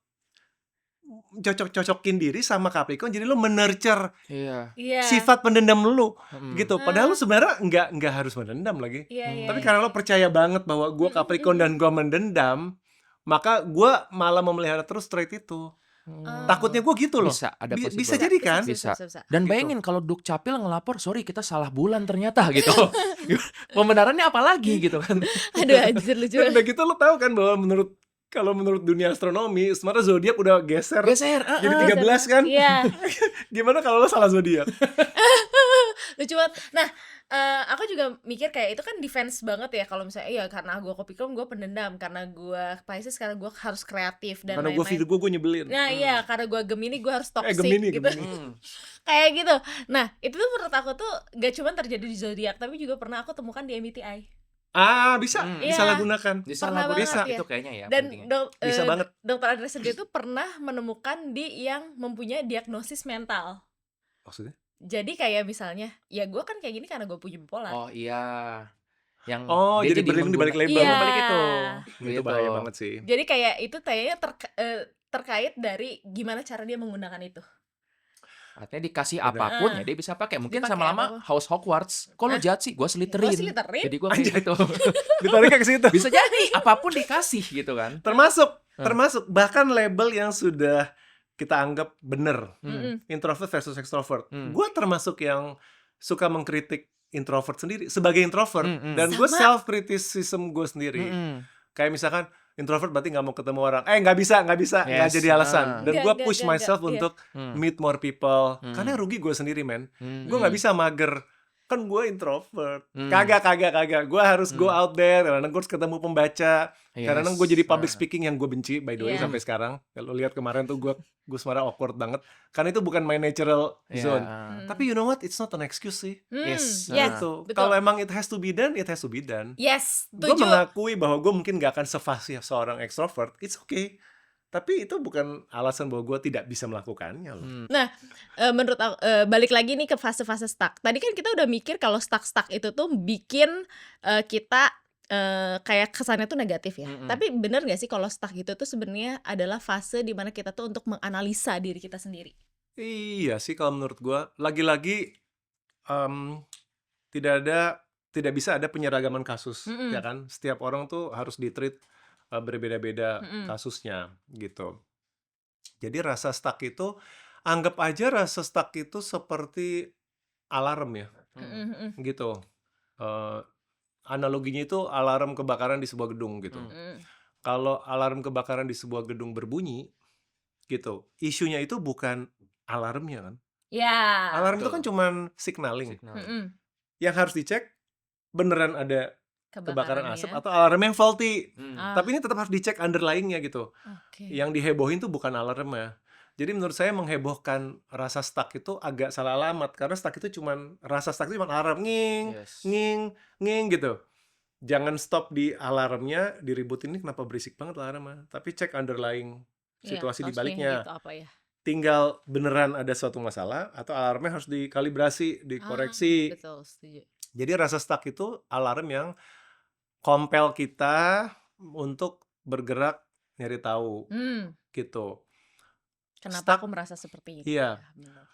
cocok-cocokin diri sama Capricorn, jadi lo menurture Iya. iya. sifat pendendam lo gitu. Ah. Padahal lo sebenarnya nggak harus mendendam lagi. Iya. Tapi karena lo percaya banget bahwa gue Capricorn dan gue mendendam, maka gue malah memelihara terus trait itu. Takutnya gue gitu loh. Bisa ada Bisa possible. jadi kan? Bisa. Bisa. Dan Gitu. bayangin kalau Dukcapil ngelapor, sorry kita salah bulan ternyata gitu. Pembenarannya apa lagi gitu kan? Aduh, anjir lucu. Dan udah gitu lo tahu kan bahwa menurut dunia astronomi sebenarnya zodiak udah geser Geser. jadi 13 kan? Iya, Gimana kalau lo salah zodiak? lucu banget. Nah, aku juga mikir kayak itu kan defense banget ya kalau misalnya iya karena gue Capricorn gue pendendam, karena gue Pisces karena gue harus kreatif dan Karena gue lain-lain. Virgo gue nyebelin. Nah iya karena gue Gemini gue harus toxic Gemini, gitu. Gemini. Kayak gitu. Nah itu tuh menurut aku tuh gak cuma terjadi di zodiak tapi juga pernah aku temukan di MBTI. Bisa Iya. disalah gugunakan. Pernah banget, bisa. ya. Itu kayaknya ya Dan pentingnya. Bisa banget. Dokter Andreas sendiri tuh pernah menemukan di yang mempunyai diagnosis mental. Maksudnya? Jadi kayak misalnya, ya gue kan kayak gini karena gue punya bipolar. Oh iya. Yang Oh, dia jadi berlindung di balik label. Iya. Balik itu. Itu Gitu. bahaya banget sih. Jadi kayak itu kayaknya terkait dari gimana cara dia menggunakan itu. Artinya dikasih Bener. apapun ya dia bisa pakai. Mungkin Dipakai sama lama apapun. House Hogwarts. Kok lu jahat sih? Gua seliterin. Gua seliterin? Jadi gua kayak gitu. Ditariknya ke situ. Bisa jadi apapun dikasih gitu kan. Termasuk bahkan label yang sudah kita anggap bener. Mm-mm. Introvert versus extrovert. Hmm. Gue termasuk yang suka mengkritik introvert sendiri sebagai introvert. Dan gue Sama. self criticism gue sendiri. Kayak misalkan introvert berarti nggak mau ketemu orang. Nggak bisa, nggak Yes. jadi alasan. Dan gue Nggak, push nggak, myself iya. untuk meet more people. Karena rugi gue sendiri, men. Gue nggak bisa mager. Kan gue introvert. Kagak. Gue harus go out there. Karena gue harus ketemu pembaca. Karena gue jadi public speaking yang gue benci, by the way, Iya. sampai sekarang. Kalau lihat kemarin tuh gue sebenarnya awkward banget. Karena itu bukan my natural zone. Tapi you know what? It's not an excuse sih. Yes. Yes, Gitu. betul. Kalau emang it has to be done, it has to be done. Yes, Gue setuju. mengakui bahwa gue mungkin gak akan sefasih seorang extrovert. It's okay. Tapi itu bukan alasan bahwa gue tidak bisa melakukannya loh. Menurut aku, balik lagi nih ke fase-fase stuck. Tadi kan kita udah mikir kalau stuck itu tuh bikin kita kayak kesannya tuh negatif ya. Tapi bener gak sih kalau stuck gitu tuh sebenarnya adalah fase dimana kita tuh untuk menganalisa diri kita sendiri. Iya sih kalau menurut gue. Lagi-lagi tidak bisa ada penyeragaman kasus, ya kan? Setiap orang tuh harus di-treat berbeda-beda kasusnya gitu. Jadi rasa stuck itu, anggap aja rasa stuck itu seperti alarm ya, gitu. Analoginya itu alarm kebakaran di sebuah gedung gitu. Kalau alarm kebakaran di sebuah gedung berbunyi, gitu, isunya itu bukan alarmnya kan. Ya. Alarm itu betul. kan cuman signaling. Yang harus dicek beneran ada kebakaran asap atau alarm yang faulty. Tapi ini tetap harus dicek underlying-nya gitu. Oke. Yang dihebohin tuh bukan alarmnya. Jadi menurut saya menghebohkan rasa stuck itu agak salah alamat. Karena stuck itu rasa stuck itu cuma alarm nging, Yes. nging gitu. Jangan stop di alarmnya, diributin ini kenapa berisik banget alarmnya. Tapi cek underlying situasi di baliknya. Itu apa ya? Tinggal beneran ada suatu masalah atau alarmnya harus dikalibrasi, dikoreksi. Betul, setuju. Jadi rasa stuck itu alarm yang compel kita untuk bergerak nyari tahu gitu. Kenapa Stuck. aku merasa seperti itu? Iya. Ya, benar.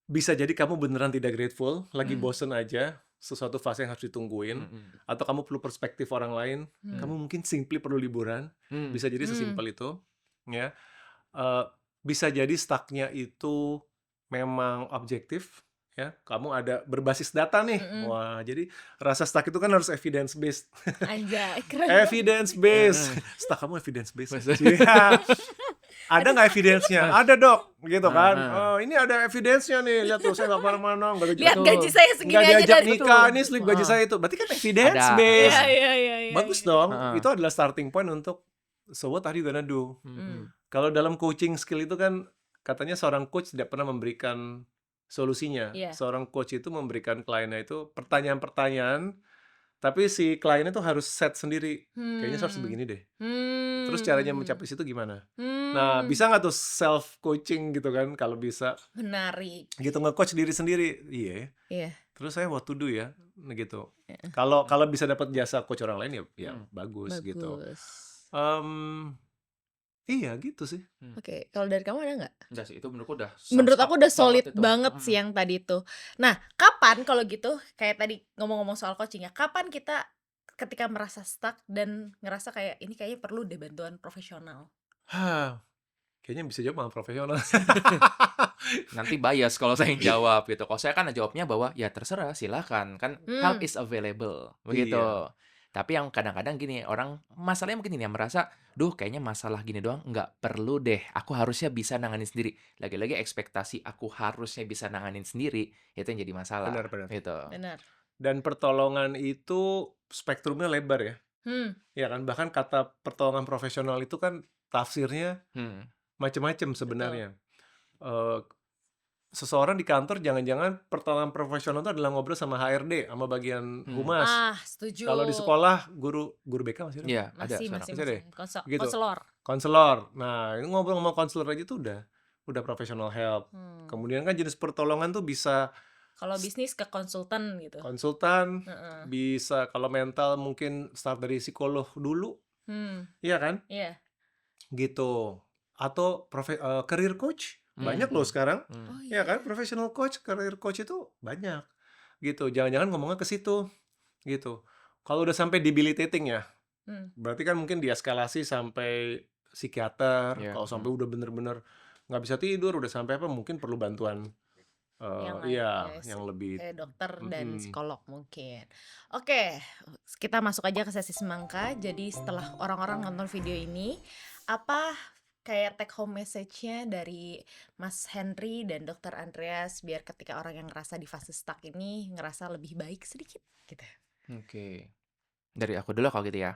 Bisa jadi kamu beneran tidak grateful, lagi bosen aja, sesuatu fase yang harus ditungguin, atau kamu perlu perspektif orang lain, kamu mungkin simply perlu liburan, bisa jadi sesimpel itu, ya. Bisa jadi stucknya itu memang objektif, ya. Kamu ada berbasis data nih, wah, jadi rasa stuck itu kan harus evidence based. Anjay, keren. Evidence based. Stuck kamu evidence based. Iya. Ada nggak evidence-nya? Ada dok, gitu kan. Oh, ini ada evidence-nya nih. Lihat tuh saya nggak kemana-mana, nggak Lihat gaji saya segini nggak aja diajak dari nikah, ini slip gaji saya itu. Berarti kan evidence Ada. based. Iya. Bagus dong. Itu adalah starting point untuk so what are you gonna do? Kalau dalam coaching skill itu kan katanya seorang coach tidak pernah memberikan solusinya. Iya. Seorang coach itu memberikan kliennya itu pertanyaan-pertanyaan, tapi si kliennya tuh harus set sendiri. Kayaknya harus Hmm. begini deh. Hmm. Terus caranya mencapai situ gimana? Hmm. Nah, bisa nggak tuh self coaching gitu kan? Kalau bisa Menarik. gitu nge-coach diri sendiri. Iya. Iya. Terus saya what to do ya, gitu. Iya. Kalau bisa dapat jasa coach orang lain ya bagus gitu. Bagus. Iya gitu sih. Oke, kalau dari kamu ada nggak? Enggak sih, itu menurutku udah Menurut aku udah solid itu. banget sih yang tadi itu. Nah, kapan kalau gitu kayak tadi ngomong-ngomong soal coaching ya, kapan kita ketika merasa stuck dan ngerasa kayak ini kayaknya perlu deh bantuan profesional? Hah, kayaknya bisa jawab sama profesional. Nanti bias kalau saya yang jawab gitu. Kalau saya kan jawabnya bahwa ya terserah, silakan. Kan help is available, begitu. Iya. Tapi yang kadang-kadang gini, orang masalahnya mungkin ini yang merasa, duh kayaknya masalah gini doang nggak perlu deh. Aku harusnya bisa nanganin sendiri. Lagi-lagi ekspektasi aku harusnya bisa nanganin sendiri, itu yang jadi masalah. Benar. Gitu. Benar. Dan pertolongan itu spektrumnya lebar ya. Ya kan, bahkan kata pertolongan profesional itu kan tafsirnya macam-macam sebenarnya. Seseorang di kantor jangan-jangan pertolongan profesional itu adalah ngobrol sama HRD, sama bagian humas. Setuju. Kalau di sekolah guru BK masih ada? Iya, ada masih sekarang. Masih deh. Gitu. konselor. Konselor. Nah, ini ngobrol sama konselor aja tuh udah professional help. Kemudian kan jenis pertolongan tuh bisa Kalau bisnis ke konsultan gitu. konsultan, bisa kalau mental mungkin start dari psikolog dulu, iya kan? Iya. Gitu. Atau career coach banyak loh sekarang, Oh ya kan? Professional coach, career coach itu banyak. Gitu. Jangan-jangan ngomongnya ke situ, gitu. Kalau udah sampai debilitating ya, berarti kan mungkin dieskalasi sampai psikiater. Iya. Kalau sampai udah bener-bener nggak bisa tidur, udah sampai apa? Mungkin perlu bantuan. Yang lain, Iya, yes. yang lebih Kayak dokter dan psikolog mungkin. Oke, kita masuk aja ke sesi semangka. Jadi setelah orang-orang nonton video ini, apa kayak take home message-nya dari Mas Henry dan Dokter Andreas biar ketika orang yang ngerasa di fase stuck ini ngerasa lebih baik sedikit gitu. Oke. Dari aku dulu kalau gitu ya.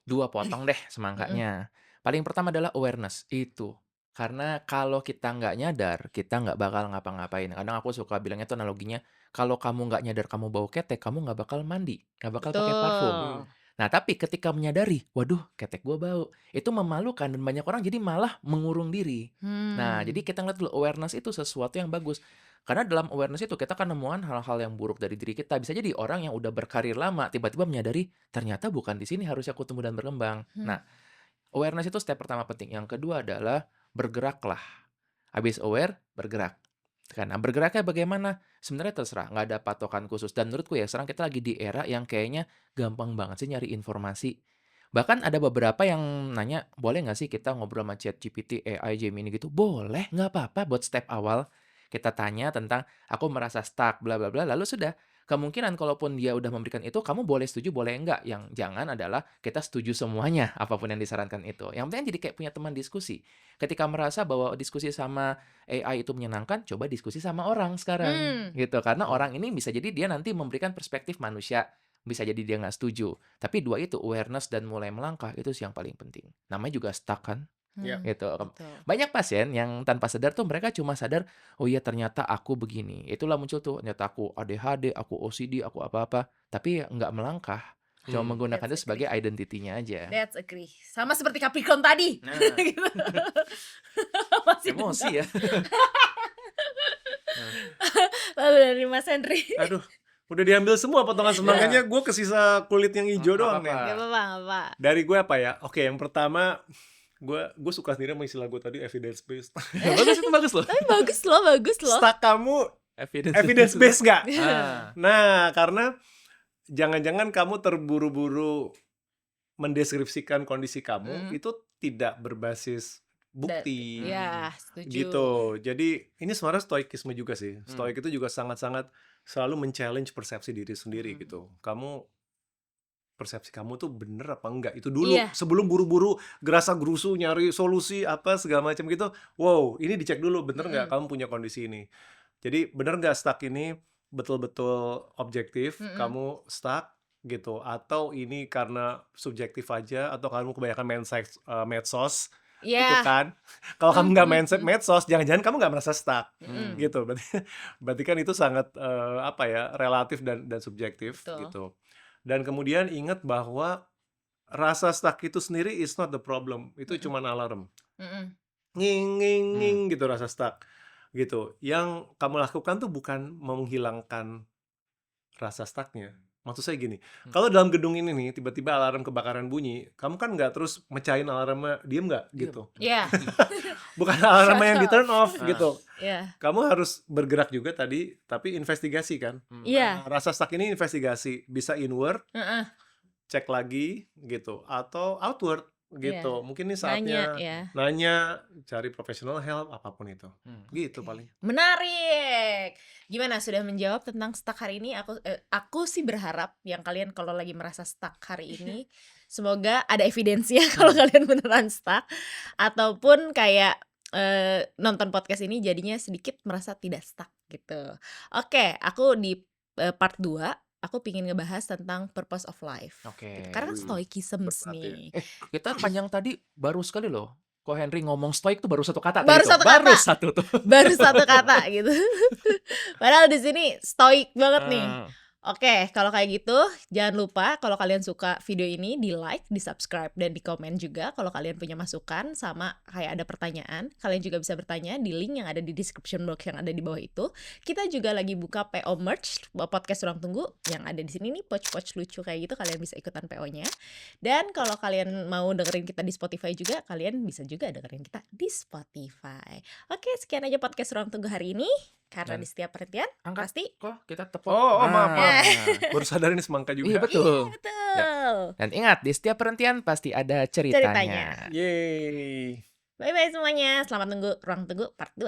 2 potong deh semangkanya. Paling pertama adalah awareness, itu. Karena kalau kita nggak nyadar, kita nggak bakal ngapa-ngapain. Kadang aku suka bilangnya tuh analoginya, kalau kamu nggak nyadar kamu bau ketek, kamu nggak bakal mandi, nggak bakal pakai parfum. Nah, tapi ketika menyadari, waduh, ketek gua bau, itu memalukan dan banyak orang jadi malah mengurung diri. Nah, jadi kita ngeliat dulu awareness itu sesuatu yang bagus. Karena dalam awareness itu kita kan nemuan hal-hal yang buruk dari diri kita. Bisa jadi orang yang udah berkarir lama tiba-tiba menyadari ternyata bukan di sini harusnya aku tumbuh dan berkembang. Nah, awareness itu step pertama penting. Yang kedua adalah bergeraklah. Habis aware, bergerak. Karena bergeraknya bagaimana? Sebenarnya terserah, nggak ada patokan khusus. Dan menurutku ya, sekarang kita lagi di era yang kayaknya gampang banget sih nyari informasi. Bahkan ada beberapa yang nanya, boleh nggak sih kita ngobrol sama ChatGPT, AI, Gemini gitu? Boleh, nggak apa-apa buat step awal. Kita tanya tentang, aku merasa stuck, bla bla bla, lalu sudah. Kemungkinan kalaupun dia udah memberikan itu, kamu boleh setuju, boleh enggak. Yang jangan adalah kita setuju semuanya, apapun yang disarankan itu. Yang penting jadi kayak punya teman diskusi. Ketika merasa bahwa diskusi sama AI itu menyenangkan, coba diskusi sama orang sekarang. Gitu. Karena orang ini bisa jadi dia nanti memberikan perspektif manusia. Bisa jadi dia nggak setuju. Tapi 2 itu, awareness dan mulai melangkah, itu sih yang paling penting. Namanya juga stuck kan? Gitu. Banyak pasien yang tanpa sadar tuh mereka cuma sadar, oh iya ternyata aku begini. Itulah muncul tuh, ternyata aku ADHD, aku OCD, aku apa-apa. Tapi nggak melangkah. Cuma menggunakan itu That's sebagai identitinya aja. That's agree. Sama seperti Capricorn tadi. Nah. Gitu. Masih Emosi ya. Lalu dari Mas Henry. Aduh, udah diambil semua potongan semangkanya, gue kesisa kulit yang hijau doang nih. Gak apa-apa. Dari gue apa ya? Oke, yang pertama, gue suka sendiri sama istilah gue tadi, evidence based. Bagus, itu bagus loh. Tapi bagus loh. Stuck kamu evidence based nggak? Nah, karena jangan-jangan kamu terburu-buru mendeskripsikan kondisi kamu itu tidak berbasis bukti. Ya, setuju. Gitu. Jadi ini sebenarnya stoikisme juga sih. Stoik itu juga sangat-sangat selalu men-challenge persepsi diri sendiri gitu. Persepsi kamu tuh bener apa enggak? Itu dulu sebelum buru-buru gerasa-gerusu nyari solusi apa segala macam gitu. Wow, ini dicek dulu bener nggak kamu punya kondisi ini. Jadi bener nggak stuck ini betul-betul objektif kamu stuck gitu, atau ini karena subjektif aja, atau kamu kebanyakan main medsos gitu Iya. kan. Kalau kamu nggak main Mm-mm. medsos, jangan-jangan kamu nggak merasa stuck Mm-mm. gitu. Berarti kan itu sangat apa ya, relatif dan subjektif Betul. gitu. Dan kemudian ingat bahwa rasa stuck itu sendiri is not the problem. Itu Mm-mm. cuma alarm. Mm-mm. Nging nging Hmm. nging gitu rasa stuck gitu. Yang kamu lakukan tuh bukan menghilangkan rasa stucknya. Maksud saya gini, kalau dalam gedung ini nih tiba-tiba alarm kebakaran bunyi, kamu kan nggak terus mecahin alarmnya, diem nggak Diem. gitu. Iya. Bukan alarmnya yang di Shut turn off Ah. gitu. Iya. Kamu harus bergerak juga tadi, tapi investigasi kan. Iya. Nah, rasa stuck ini investigasi, bisa inward, Heeh. cek lagi gitu, atau outward Iya. gitu. Mungkin ini Nanya saatnya ya. nanya, cari professional help, apapun itu. Gitu Oke. paling. Menarik. Gimana, sudah menjawab tentang stuck hari ini? Aku sih berharap yang kalian kalau lagi merasa stuck hari ini, semoga ada evidensinya kalau kalian beneran stuck, ataupun kayak nonton podcast ini jadinya sedikit merasa tidak stuck gitu. Oke, aku di part 2 aku pingin ngebahas tentang purpose of life. Oke. Karena kan Wih, stoicism berat ya. nih. Kita panjang tadi baru sekali loh. Kok Henry ngomong stoik tuh baru satu kata Baru tadi tuh. satu Baru kata. satu tuh. Baru satu kata gitu. Padahal di sini stoik banget nih. Ah. Oke, kalau kayak gitu jangan lupa kalau kalian suka video ini di like, di subscribe, dan di komen juga. Kalau kalian punya masukan sama kayak ada pertanyaan, kalian juga bisa bertanya di link yang ada di description box yang ada di bawah itu. Kita juga lagi buka PO merch podcast Ruang Tunggu yang ada di sini nih, pouch-pouch lucu kayak gitu, kalian bisa ikutan PO-nya. Dan kalau kalian mau dengerin kita di Spotify juga, kalian bisa juga dengerin kita di Spotify. Oke, sekian aja podcast Ruang Tunggu hari ini. Karena Dan di setiap penelitian angkat pasti kok kita tepuk. Oh, maaf, maaf. Nah. Baru sadar ini semangka Iya juga. betul. betul. Dan ingat di setiap perhentian pasti ada Ceritanya. ceritanya. Yeay. Bye-bye semuanya. Selamat nunggu Ruang Tunggu part 2.